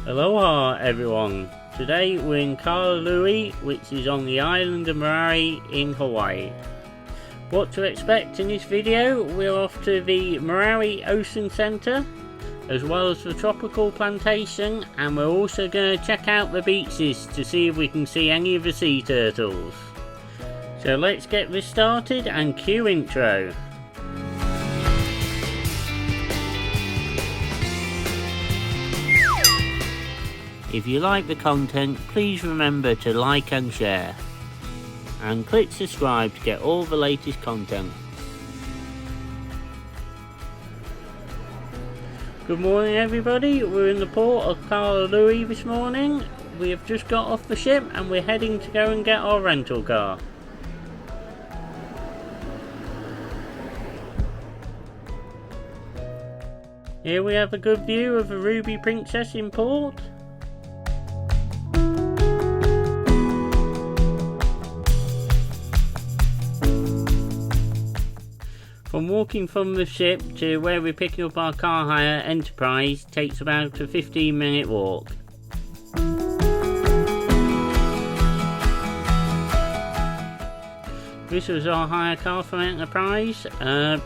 Aloha everyone, today we're in Kalalui, which is on the island of Maui in Hawaii. What to expect in this video: we're off to the Maui Ocean Center, as well as the tropical plantation, and we're also going to check out the beaches to see if we can see any of the sea turtles. So let's get this started and cue intro. If you like the content, please remember to like and share, and click subscribe to get all the latest content. Good morning everybody, we're in the port of Kalalui this morning. We have just got off the ship and we're heading to go and get our rental car. Here we have a good view of the Ruby Princess in port. From walking from the ship to where we're picking up our car hire Enterprise takes about a 15-minute walk. This was our hire car from Enterprise.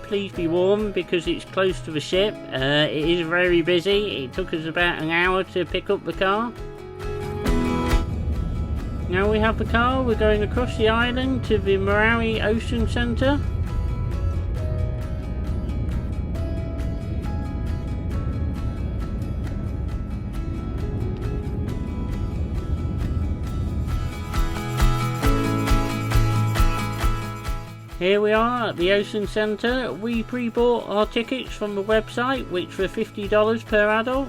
Please be warned because it's close to the ship. It is very busy. It took us about an hour to pick up the car. Now we have the car, we're going across the island to the Maui Ocean Center. Here we are at the Ocean Center. We pre-bought our tickets from the website, which were $50 per adult.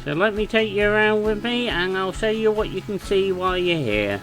So let me take you around with me and I'll show you what you can see while you're here.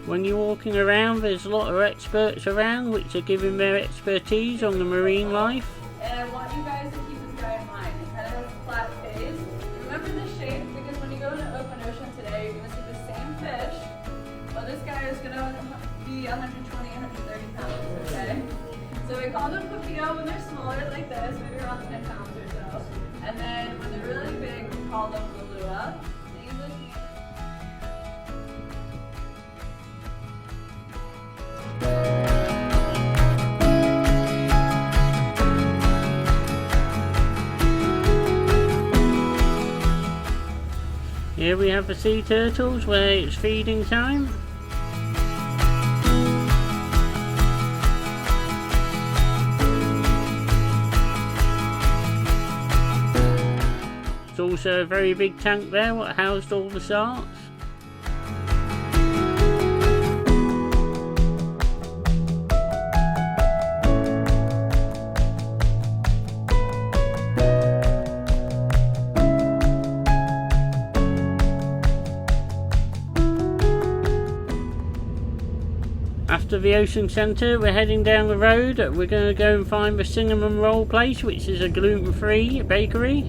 When you're walking around, there's a lot of experts around which are giving their expertise on the marine life. And I want you guys to keep this guy in mind. It kind of has a flat face. Remember the shape, because when you go to open ocean today, you're going to see the same fish. Well, this guy is going to be 120, 130 pounds, okay? So we call them Paia when they're smaller like this, maybe around 10 pounds or so. And then when they're really big, we call them Lua. Here we have the sea turtles where it's feeding time. There's also a very big tank there what housed all the sharks. After the Ocean Center, we're heading down the road. We're going to go and find the cinnamon roll place, which is a gluten-free bakery.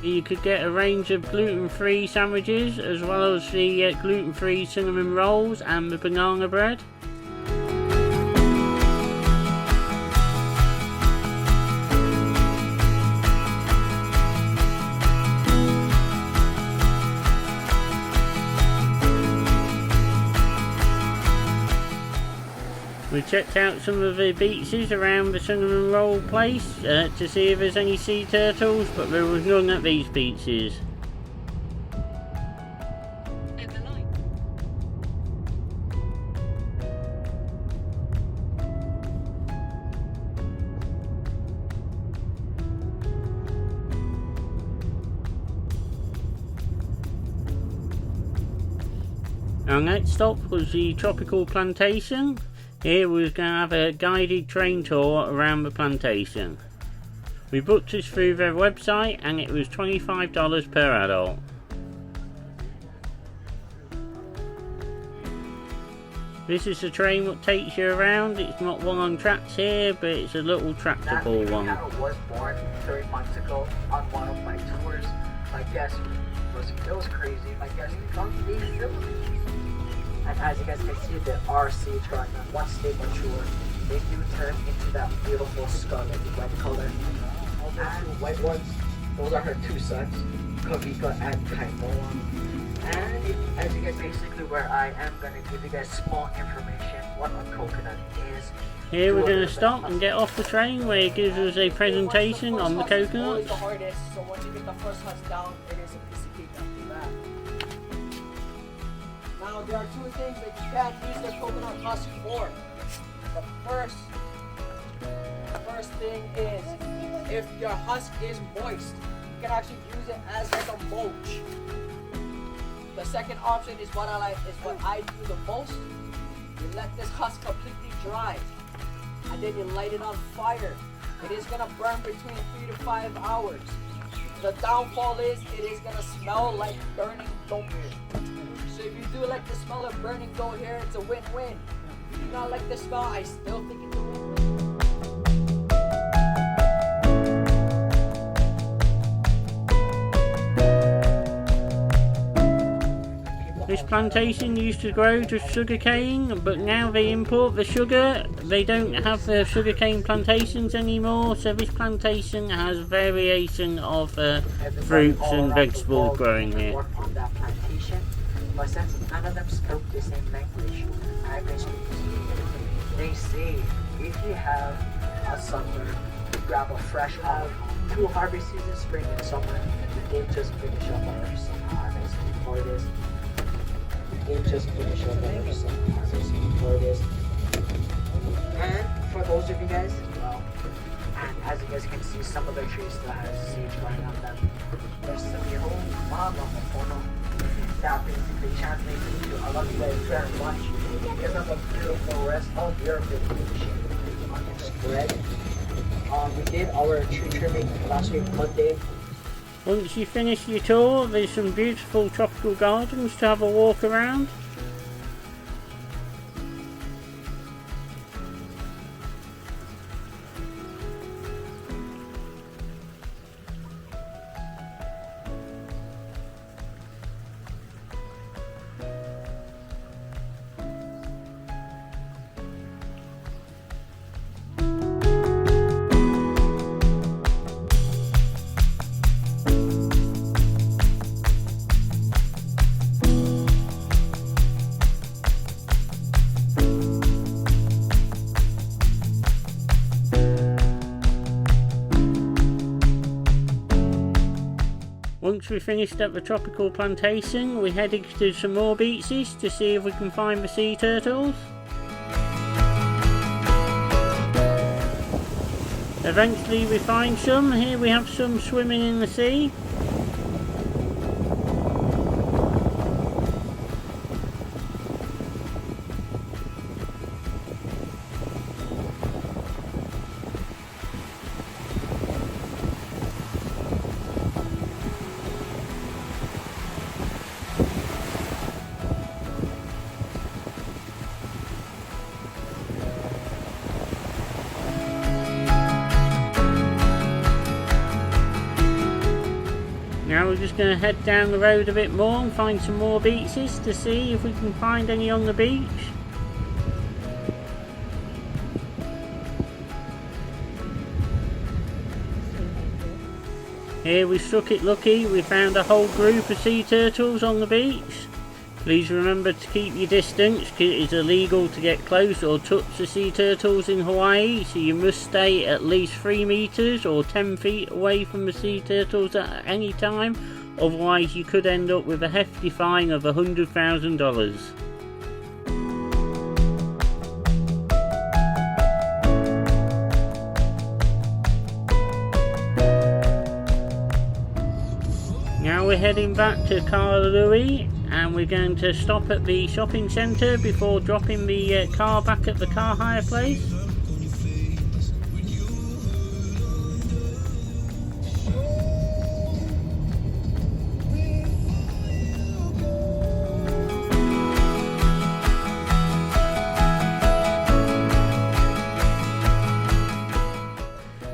You could get a range of gluten-free sandwiches as well as the gluten-free cinnamon rolls and the banana bread. We checked out some of the beaches around the cinnamon roll place to see if there's any sea turtles, but there was none at these beaches. Our next stop was the tropical plantation. Here we was going to have a guided train tour around the plantation. We booked this through their website and it was $25 per adult. This is the train that takes you around. It's not one on tracks here, but it's a little tractable one. I was born 3 months ago on one of my tours. My guest was crazy. My guest from the Philippines. And as you guys can see, the RC truck, once they mature, they do turn into that beautiful scarlet white color. All the two white ones, those are her two sons, Kavika and Kaimoa. And as you guys basically where I am going to give you guys small information what a coconut is. Here we're going to stop and get off the train where it gives us a presentation on the coconuts. The hardest, so once you get the first husk down, it is a piece of cake after that. Now there are two things that you can't use the coconut husk for. The first thing is if your husk is moist, you can actually use it as like a mulch. The second option is what I do the most. You let this husk completely dry, and then you light it on fire. It is gonna burn between 3 to 5 hours. The downfall is it is gonna smell like burning goat hair. So if you do like the smell of burning goat hair, it's a win-win. If you do not like the smell, I still think it's a win-win. This plantation used to grow just sugarcane, but now they import the sugar. They don't have the sugarcane plantations anymore, so this plantation has variation of fruits and vegetables growing here. On that plantation, but since none of them spoke the same language, I basically they say if you have a summer, you grab a fresh olive, 2 harvest seasons, spring and summer, they just finish up our summer harvest for this. Just finish up our summer harvest for this. And for those of you guys, well, and as you guys can see, some of the trees still have sage growing on them. There's some yellow mama mono. That basically translates into I love you guys very much. Because of a beautiful rest of your vacation on this spread. We did our tree trimming last week Monday. Once you finish your tour, there's some beautiful tropical gardens to have a walk around. Once we finished at the tropical plantation, we headed to some more beaches to see if we can find the sea turtles. Eventually we find some. Here we have some swimming in the sea. Now we're just going to head down the road a bit more and find some more beaches to see if we can find any on the beach. Here we struck it lucky, we found a whole group of sea turtles on the beach. Please remember to keep your distance, because it is illegal to get close or touch the sea turtles in Hawaii, so you must stay at least 3 meters or 10 feet away from the sea turtles at any time, otherwise you could end up with a hefty fine of $100,000. Now we're heading back to Kahului, and we're going to stop at the shopping centre before dropping the car back at the car hire place.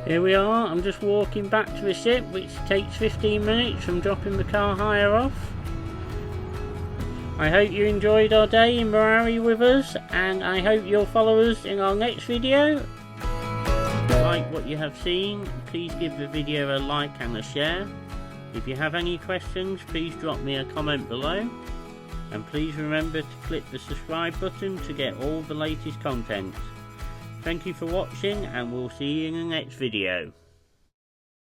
Here we are, I'm just walking back to the ship, which takes 15 minutes from dropping the car hire off. I hope you enjoyed our day in Maui with us, and I hope you'll follow us in our next video. If you like what you have seen, please give the video a like and a share. If you have any questions, please drop me a comment below. And please remember to click the subscribe button to get all the latest content. Thank you for watching, and we'll see you in the next video.